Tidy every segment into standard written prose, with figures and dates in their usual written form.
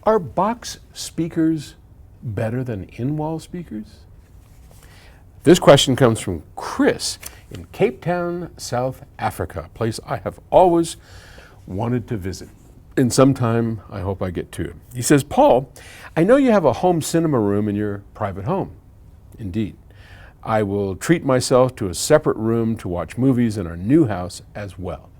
Are box speakers better than in-wall speakers? This question comes from Chris in Cape Town, South Africa, a place I have always wanted to visit. And sometime I hope I get to. He says, Paul, I know you have a home cinema room in your private home. Indeed. I will treat myself to a separate room to watch movies in our new house as well.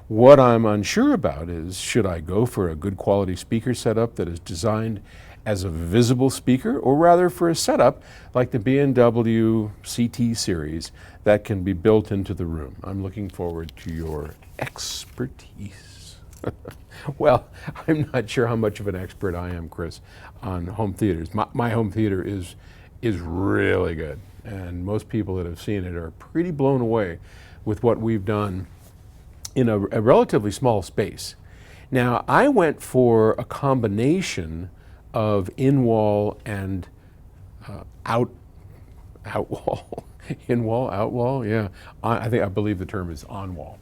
What I'm unsure about is, should I go for a good quality speaker setup that is designed as a visible speaker, or rather for a setup like the B&W CT series that can be built into the room? I'm looking forward to your expertise. Well, I'm not sure how much of an expert I am, Chris, on home theaters. My home theater is really good, and most people that have seen it are pretty blown away with what we've done in a relatively small space. Now, I went for a combination of in-wall and out-wall. In-wall, out-wall, yeah. I believe the term is on-wall.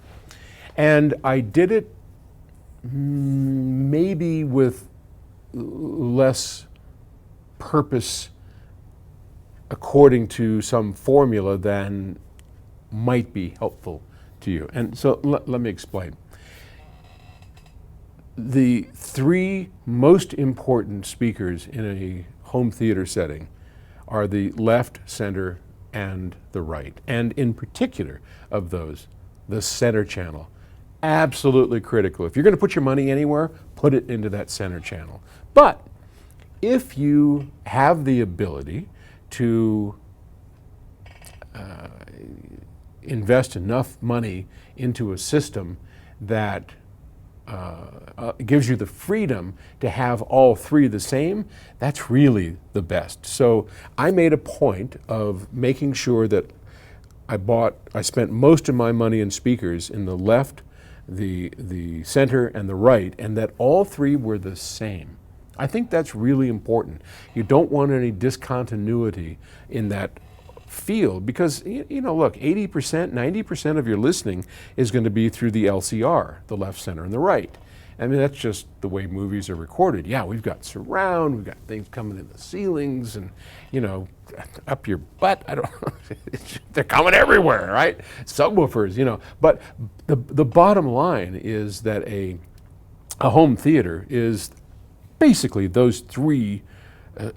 And I did it maybe with less purpose according to some formula than might be helpful to you. And so let me explain. The three most important speakers in a home theater setting are the left, center, and the right. And in particular of those, the center channel. Absolutely critical. If you're going to put your money anywhere, put it into that center channel. But if you have the ability to invest enough money into a system that gives you the freedom to have all three the same, that's really the best. So I made a point of making sure that I spent most of my money in speakers in the left, the center, and the right, and that all three were the same. I think that's really important. You don't want any discontinuity in that field because, look, 80%, 90% of your listening is going to be through the LCR, the left, center, and the right. I mean, that's just the way movies are recorded. Yeah, we've got surround, we've got things coming in the ceilings and, up your butt. I don't know. They're coming everywhere, right? Subwoofers, But the bottom line is that a home theater is basically those three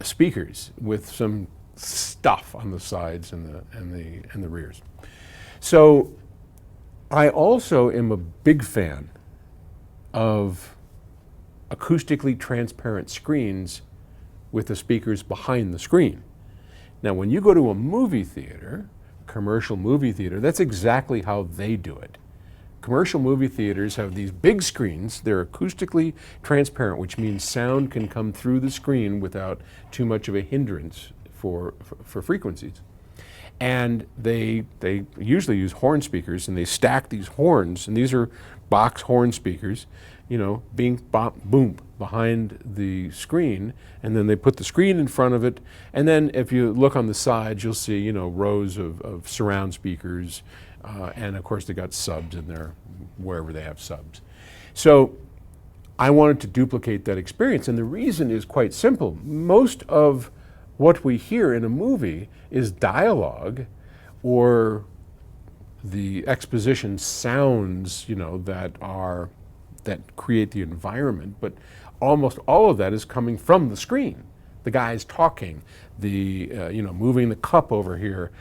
speakers with some stuff on the sides and the rears. So I also am a big fan of acoustically transparent screens with the speakers behind the screen. Now, when you go to a movie theater, commercial movie theater, that's exactly how they do it. Commercial movie theaters have these big screens. They're acoustically transparent, which means sound can come through the screen without too much of a hindrance for frequencies. And they usually use horn speakers, and they stack these horns, and these are box horn speakers, being boom behind the screen, and then they put the screen in front of it, and then if you look on the sides, you'll see rows of surround speakers, and of course they got subs in there wherever they have subs. So I wanted to duplicate that experience, and the reason is quite simple. Most of what we hear in a movie is dialogue or the exposition sounds, that create the environment, but almost all of that is coming from the screen. The guy's talking, moving the cup over here,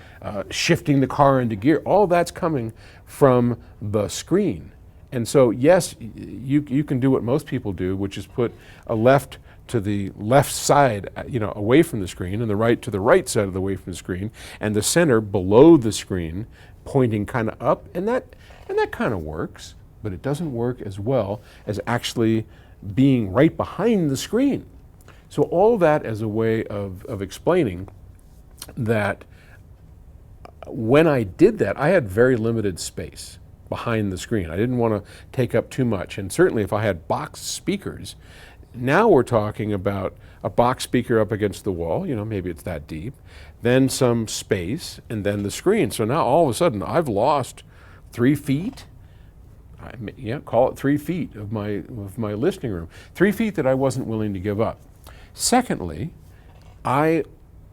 shifting the car into gear, all that's coming from the screen. And so, yes, you can do what most people do, which is put a left to the left side, away from the screen, and the right to the right side of the away from the screen, and the center below the screen, pointing kind of up, and that kind of works, but it doesn't work as well as actually being right behind the screen. So all that as a way of explaining that when I did that, I had very limited space behind the screen. I didn't want to take up too much, and certainly if I had box speakers, now we're talking about a box speaker up against the wall, maybe it's that deep, then some space, and then the screen. So now all of a sudden I've lost 3 feet. yeah, call it 3 feet of my listening room. 3 feet that I wasn't willing to give up. Secondly, I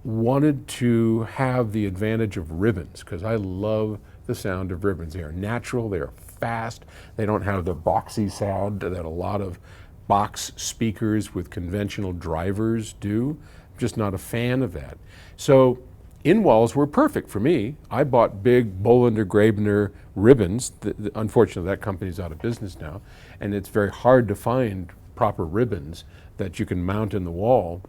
wanted to have the advantage of ribbons because I love the sound of ribbons. They are natural, they are fast, they don't have the boxy sound that a lot of box speakers with conventional drivers do. I'm just not a fan of that. So in-walls were perfect for me. I bought big Bolander Grabner ribbons. Unfortunately, that company's out of business now, and it's very hard to find proper ribbons that you can mount in the wall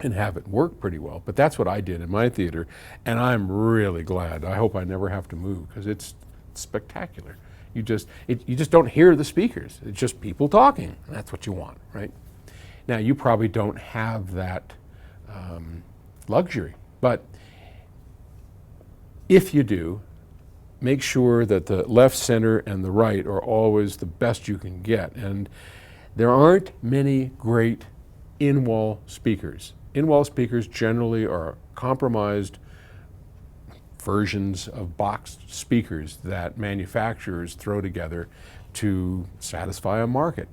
and have it work pretty well. But that's what I did in my theater, and I'm really glad. I hope I never have to move because it's spectacular. You just don't hear the speakers. It's just people talking. That's what you want, right? Now, you probably don't have that luxury, but if you do, make sure that the left, center, and the right are always the best you can get. And there aren't many great in-wall speakers. In-wall speakers generally are compromised versions of boxed speakers that manufacturers throw together to satisfy a market.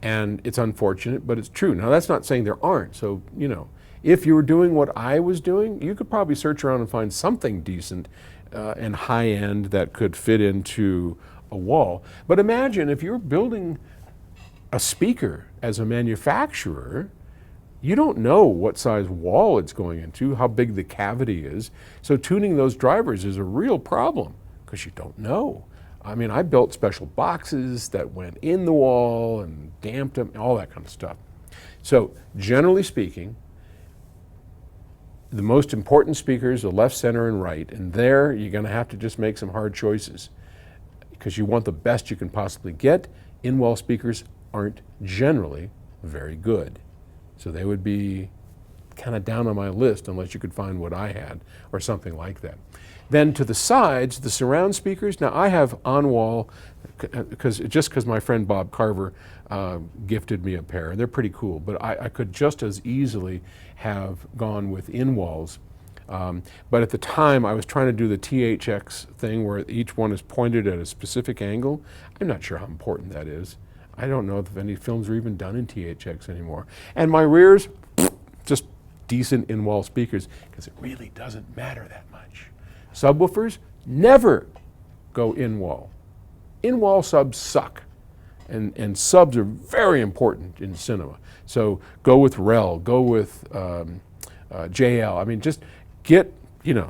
And it's unfortunate, but it's true. Now, that's not saying there aren't. So, you know, if you were doing what I was doing, you could probably search around and find something decent and high-end that could fit into a wall. But imagine if you're building a speaker as a manufacturer, you don't know what size wall it's going into, how big the cavity is. So tuning those drivers is a real problem because you don't know. I mean, I built special boxes that went in the wall and damped them, all that kind of stuff. So generally speaking, the most important speakers are left, center, and right, and there you're going to have to just make some hard choices because you want the best you can possibly get. In-wall speakers aren't generally very good, so they would be kind of down on my list unless you could find what I had or something like that. Then to the sides, the surround speakers. Now I have on-wall because my friend Bob Carver gifted me a pair, and they're pretty cool, but I could just as easily have gone with in-walls. But at the time I was trying to do the THX thing where each one is pointed at a specific angle. I'm not sure how important that is. I don't know if any films are even done in THX anymore. And my rears, just decent in-wall speakers because it really doesn't matter that much. Subwoofers never go in-wall. In-wall subs suck, and subs are very important in cinema. So go with Rel, go with JL. I mean, just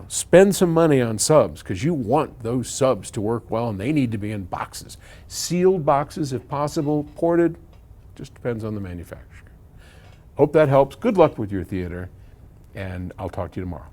spend some money on subs because you want those subs to work well, and they need to be in boxes. Sealed boxes if possible, ported, just depends on the manufacturer. Hope that helps. Good luck with your theater, and I'll talk to you tomorrow.